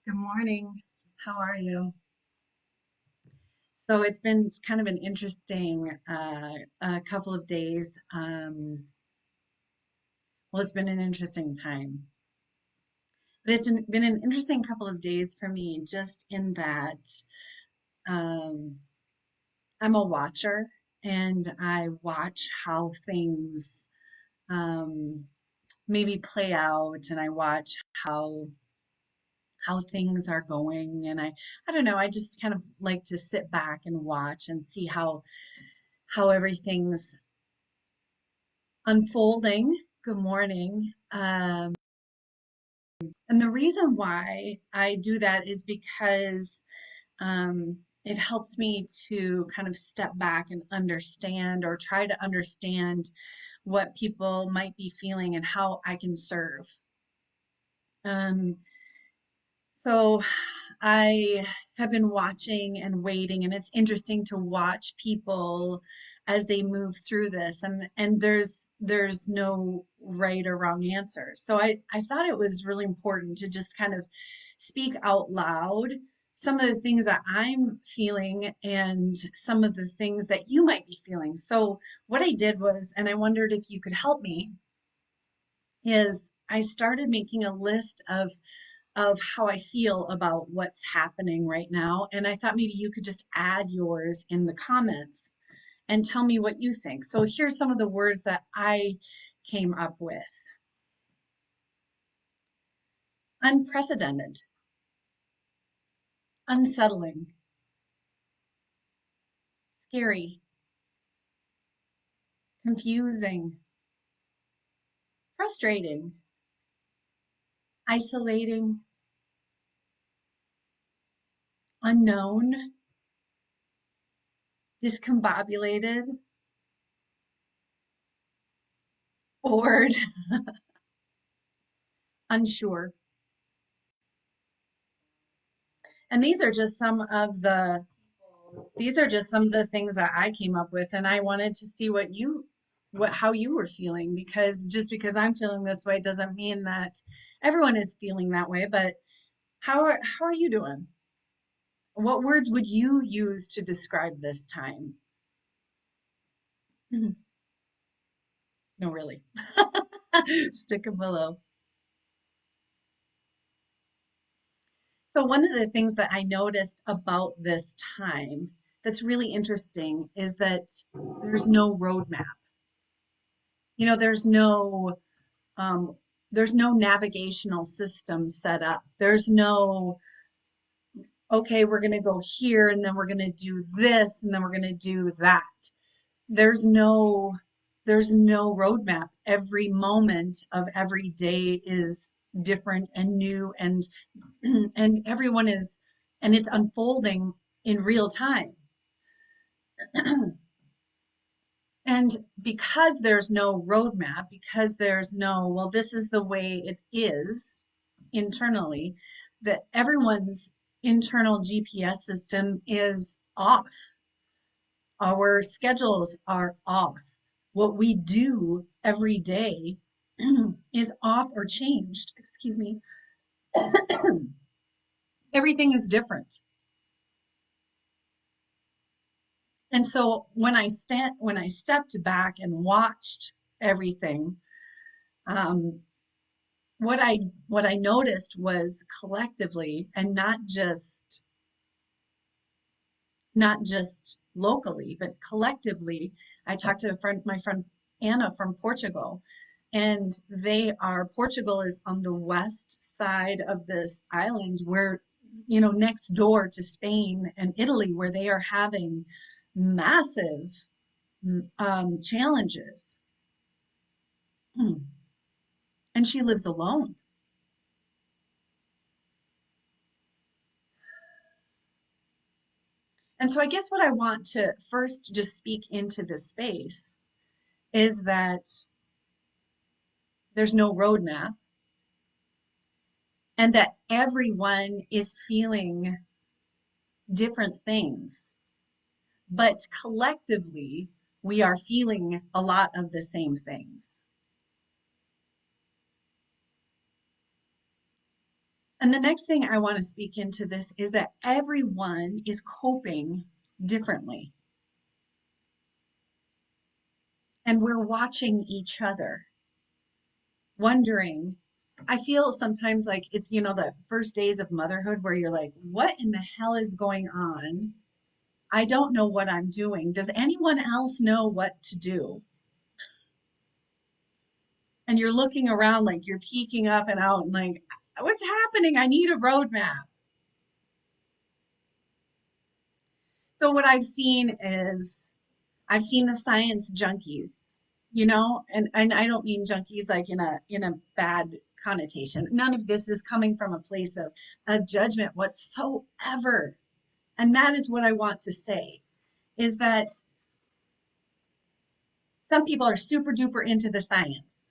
Good morning. How are you? So it's been kind of an interesting couple of days. Well, it's been an interesting time, but been an interesting couple of days for me, just in that um, I'm a watcher and I watch how things um, maybe play out, and I watch how things are going, and I don't know. I just kind of like to sit back and watch and see how everything's unfolding. Good morning. And the reason why I do that is because it helps me to kind of step back and understand, or try to understand what people might be feeling and how I can serve. Um, so I have been watching and waiting, and it's interesting to watch people as they move through this, and there's no right or wrong answer. So I thought it was really important to just kind of speak out loud some of the things that I'm feeling and some of the things that you might be feeling. So what I did was, and I wondered if you could help me, is I started making a list of how I feel about what's happening right now. And I thought maybe you could just add yours in the comments and tell me what you think. So here's some of the words that I came up with: unprecedented, unsettling, scary, confusing, frustrating, isolating, unknown, discombobulated, bored, unsure. And these are just some of the things that I came up with, and I wanted to see what how you were feeling, because just because I'm feeling this way doesn't mean that everyone is feeling that way. But how are you doing? What words would you use to describe this time? No, really. Stick 'em below. So one of the things that I noticed about this time that's really interesting is that there's no roadmap. You know, um, there's no navigational system set up. There's no, okay, we're going to go here and then we're going to do this and then we're going to do that. There's no, there's no roadmap. Every moment of every day is different and new, and everyone is, and it's unfolding in real time. And because there's no roadmap, because there's no, well, this is the way it is internally, that everyone's internal GPS system is off. Our schedules are off. What we do every day is off or changed. Excuse me. Everything is different. And so when I stepped back and watched everything, um, what I noticed was collectively, and not just locally, but collectively. I talked to my friend Anna from Portugal, and Portugal is on the west side of this island, where, next door to Spain and Italy, where they are having massive challenges. And she lives alone. And so I guess what I want to first just speak into this space is that there's no roadmap, and that everyone is feeling different things. But collectively, we are feeling a lot of the same things. And the next thing I want to speak into this is that everyone is coping differently, and we're watching each other, wondering. I feel sometimes like it's, the first days of motherhood where you're like, what in the hell is going on? I don't know what I'm doing. Does anyone else know what to do? And you're looking around like you're peeking up and out and like, what's happening? I need a roadmap. So what I've seen is I've seen the science junkies, and I don't mean junkies like in a bad connotation. None of this is coming from a place of judgment whatsoever. And that is what I want to say is that some people are super duper into the science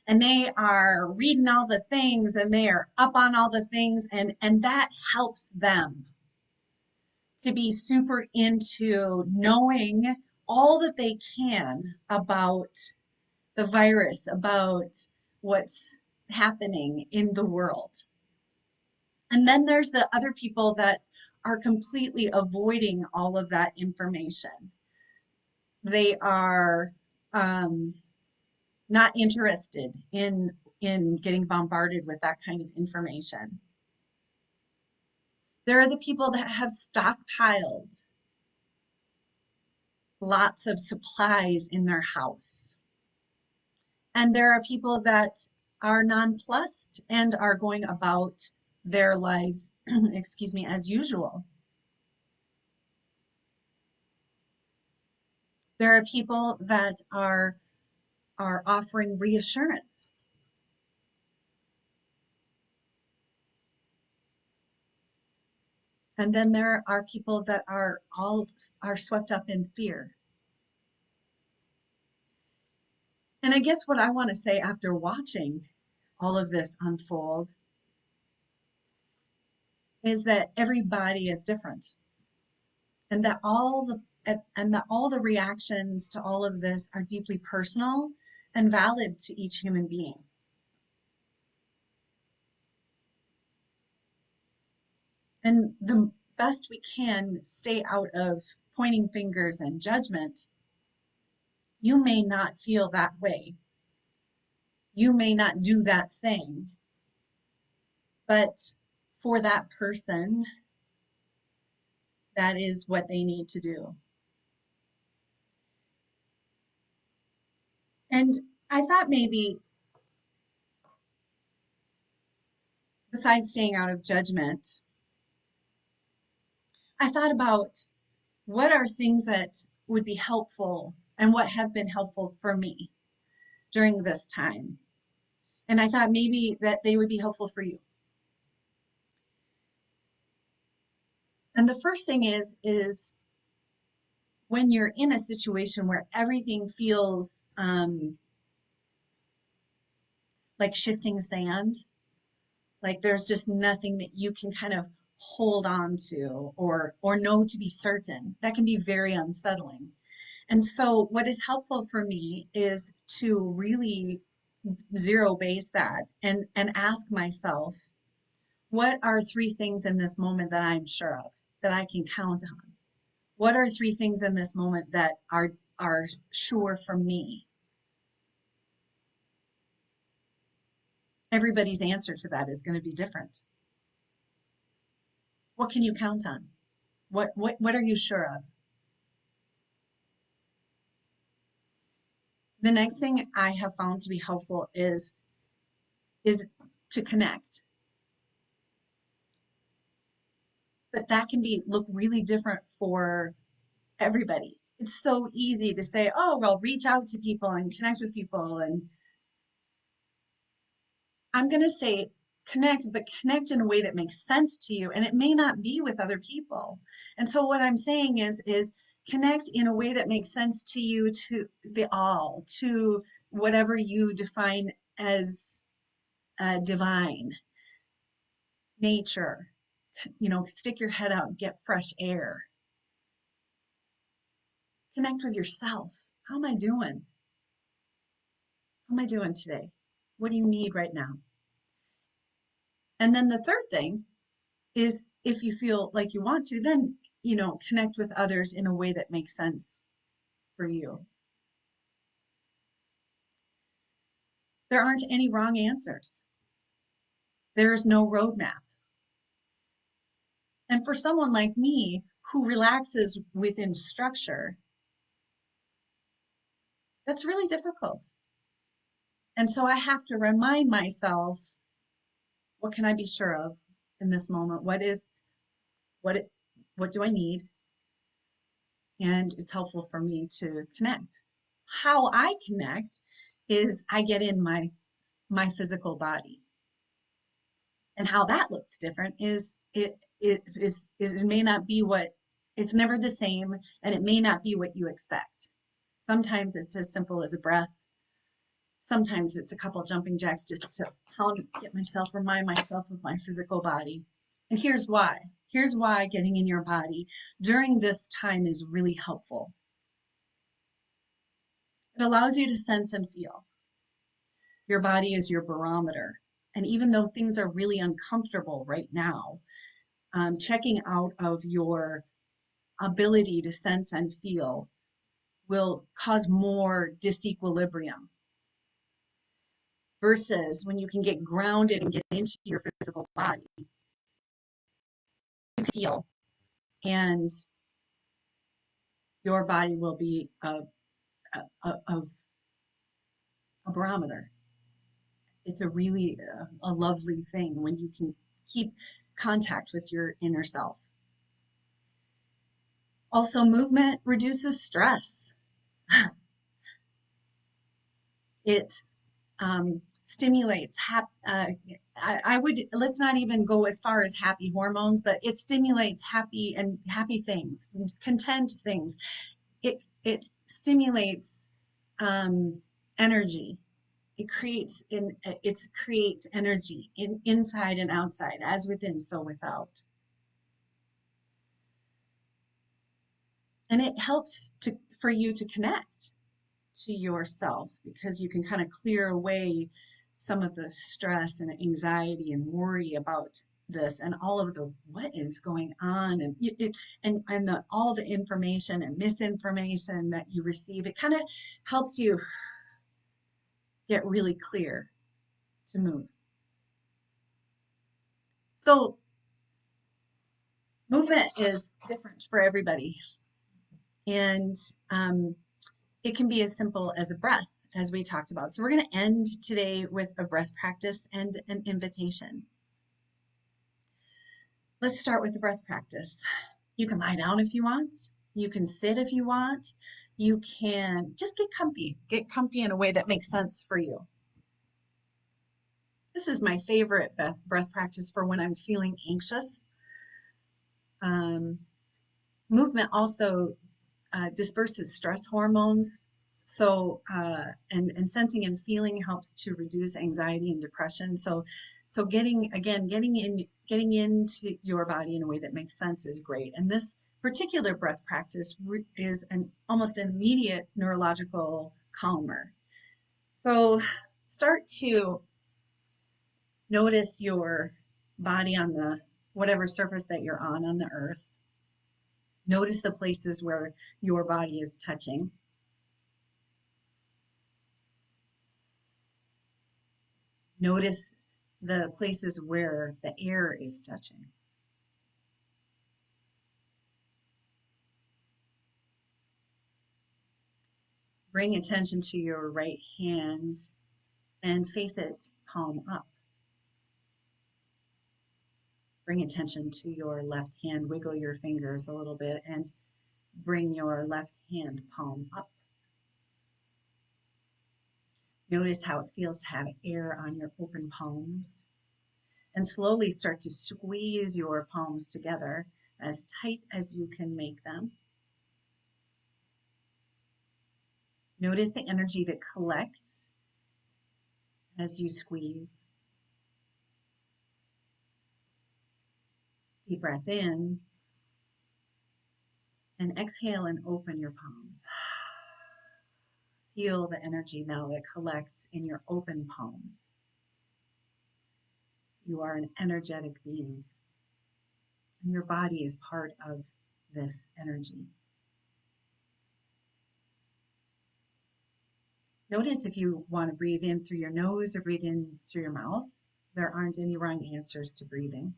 and they are reading all the things and they are up on all the things and that helps them to be super into knowing all that they can about the virus, about what's happening in the world. And then there's the other people that are completely avoiding all of that information. They are not interested in getting bombarded with that kind of information. There are the people that have stockpiled lots of supplies in their house. And there are people that are nonplussed and are going about their lives, excuse me, as usual. There are people that are offering reassurance. And then there are people that are swept up in fear. And I guess what I want to say after watching all of this unfold is that everybody is different and that all the reactions to all of this are deeply personal and valid to each human being. And the best we can stay out of pointing fingers and judgment. You may not feel that way. You may not do that thing. But for that person, that is what they need to do. And I thought maybe, besides staying out of judgment, I thought about what are things that would be helpful and what have been helpful for me during this time. And I thought maybe that they would be helpful for you. And the first thing is when you're in a situation where everything feels like shifting sand, like there's just nothing that you can kind of hold on to or know to be certain, that can be very unsettling. And so what is helpful for me is to really zero base that and ask myself, what are three things in this moment that I'm sure of, that I can count on? What are three things in this moment that are sure for me? Everybody's answer to that is going to be different. What can you count on? What are you sure of? The next thing I have found to be helpful is to connect. But that can look really different for everybody. It's so easy to say, oh, well, reach out to people and connect with people. And I'm going to say connect, but connect in a way that makes sense to you. And it may not be with other people. And so what I'm saying is connect in a way that makes sense to you, to the all, to whatever you define as divine, nature, stick your head out and get fresh air. Connect with yourself. How am I doing? How am I doing today? What do you need right now? And then the third thing is, if you feel like you want to, then, connect with others in a way that makes sense for you. There aren't any wrong answers. There is no roadmap. And for someone like me who relaxes within structure, that's really difficult. And so I have to remind myself, what can I be sure of in this moment? What it, what do I need? And it's helpful for me to connect. How I connect is I get in my physical body. And how that looks different is it may not be what it's never the same, and it may not be what you expect. Sometimes it's as simple as a breath. Sometimes it's a couple jumping jacks just to remind myself of my physical body. And here's why. Here's why getting in your body during this time is really helpful. It allows you to sense and feel. Your body is your barometer. And even though things are really uncomfortable right now, checking out of your ability to sense and feel will cause more disequilibrium, versus when you can get grounded and get into your physical body, you feel, and your body will be of a barometer. It's a really a lovely thing when you can keep contact with your inner self. Also, movement reduces stress. It stimulates I would, let's not even go as far as happy hormones, but it stimulates happy things and content things. It stimulates energy. It creates energy inside and outside, as within, so without. And it helps for you to connect to yourself, because you can kind of clear away some of the stress and anxiety and worry about this and all of the what is going on, and all the information and misinformation that you receive. It kind of helps you get really clear to move. So movement is different for everybody, and it can be as simple as a breath, as we talked about. So we're going to end today with a breath practice and an invitation. Let's start with the breath practice. You can lie down if you want. You can sit if you want. You can just get comfy. Get comfy in a way that makes sense for you. This is my favorite breath practice for when I'm feeling anxious. Movement also disperses stress hormones. So and sensing and feeling helps to reduce anxiety and depression. So getting into your body in a way that makes sense is great. And this particular breath practice is an almost immediate neurological calmer. So start to notice your body on the whatever surface that you're on the earth. Notice the places where your body is touching. Notice the places where the air is touching. Bring attention to your right hand and face it palm up. Bring attention to your left hand. Wiggle your fingers a little bit and bring your left hand palm up. Notice how it feels to have air on your open palms. And slowly start to squeeze your palms together as tight as you can make them. Notice the energy that collects as you squeeze. Deep breath in and exhale and open your palms. Feel the energy now that collects in your open palms. You are an energetic being, and your body is part of this energy. Notice if you want to breathe in through your nose or breathe in through your mouth. There aren't any wrong answers to breathing.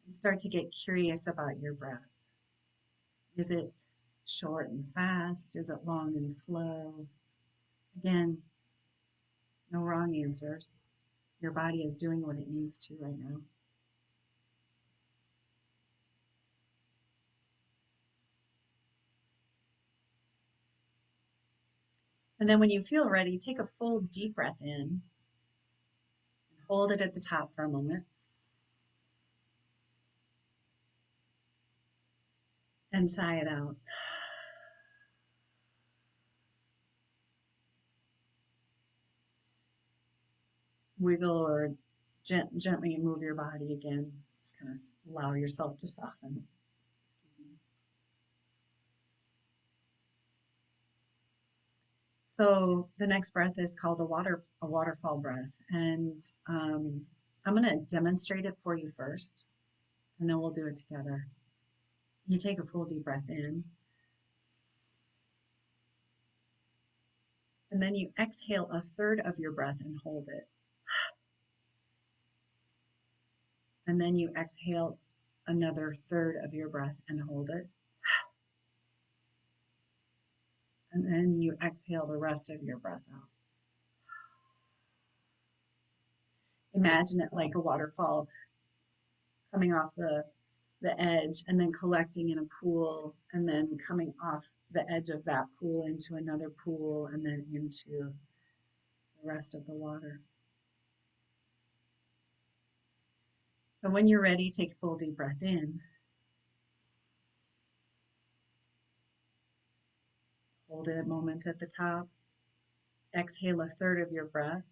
Start to get curious about your breath. Is it short and fast? Is it long and slow? Again, no wrong answers. Your body is doing what it needs to right now. And then when you feel ready, take a full deep breath in. Hold it at the top for a moment. And sigh it out. Wiggle or gently move your body again. Just kind of allow yourself to soften. So the next breath is called a waterfall breath. And I'm going to demonstrate it for you first, and then we'll do it together. You take a full deep breath in, and then you exhale a third of your breath and hold it. And then you exhale another third of your breath and hold it. And then you exhale the rest of your breath out. Imagine it like a waterfall coming off the edge and then collecting in a pool and then coming off the edge of that pool into another pool and then into the rest of the water. So when you're ready, take a full deep breath in. Hold it a moment at the top. Exhale a third of your breath.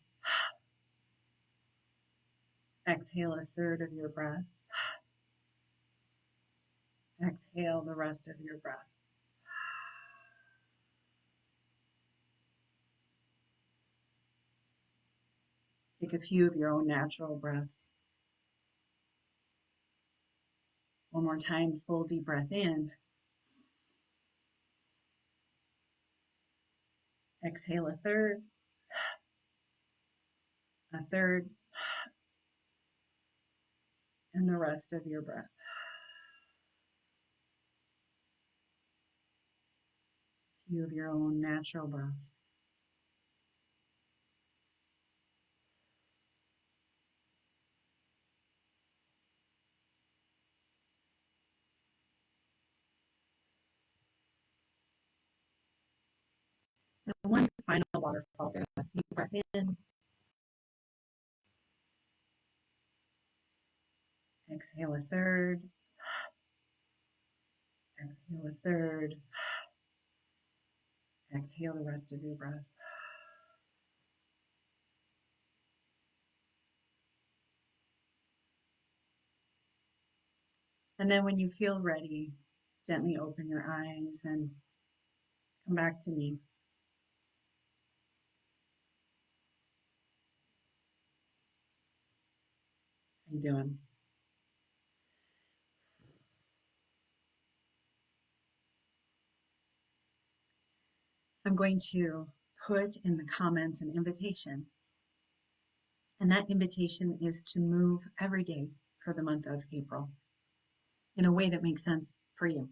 Exhale a third of your breath. Exhale the rest of your breath. Take a few of your own natural breaths. One more time, full deep breath in. Exhale a third, and the rest of your breath. A few of your own natural breaths. And one final waterfall breath. Deep breath in. Exhale a third. Exhale a third. Exhale the rest of your breath. And then when you feel ready, gently open your eyes and come back to me. How you doing? I'm going to put in the comments an invitation. And that invitation is to move every day for the month of April in a way that makes sense for you.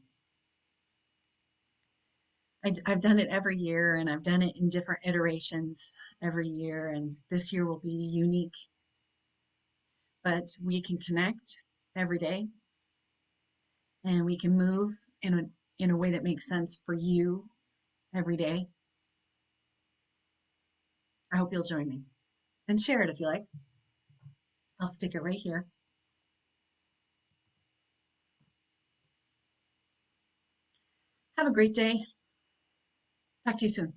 I've done it every year, and I've done it in different iterations every year, and this year will be unique. But we can connect every day, and we can move in a way that makes sense for you every day. I hope you'll join me and share it if you like. I'll stick it right here. Have a great day. Talk to you soon.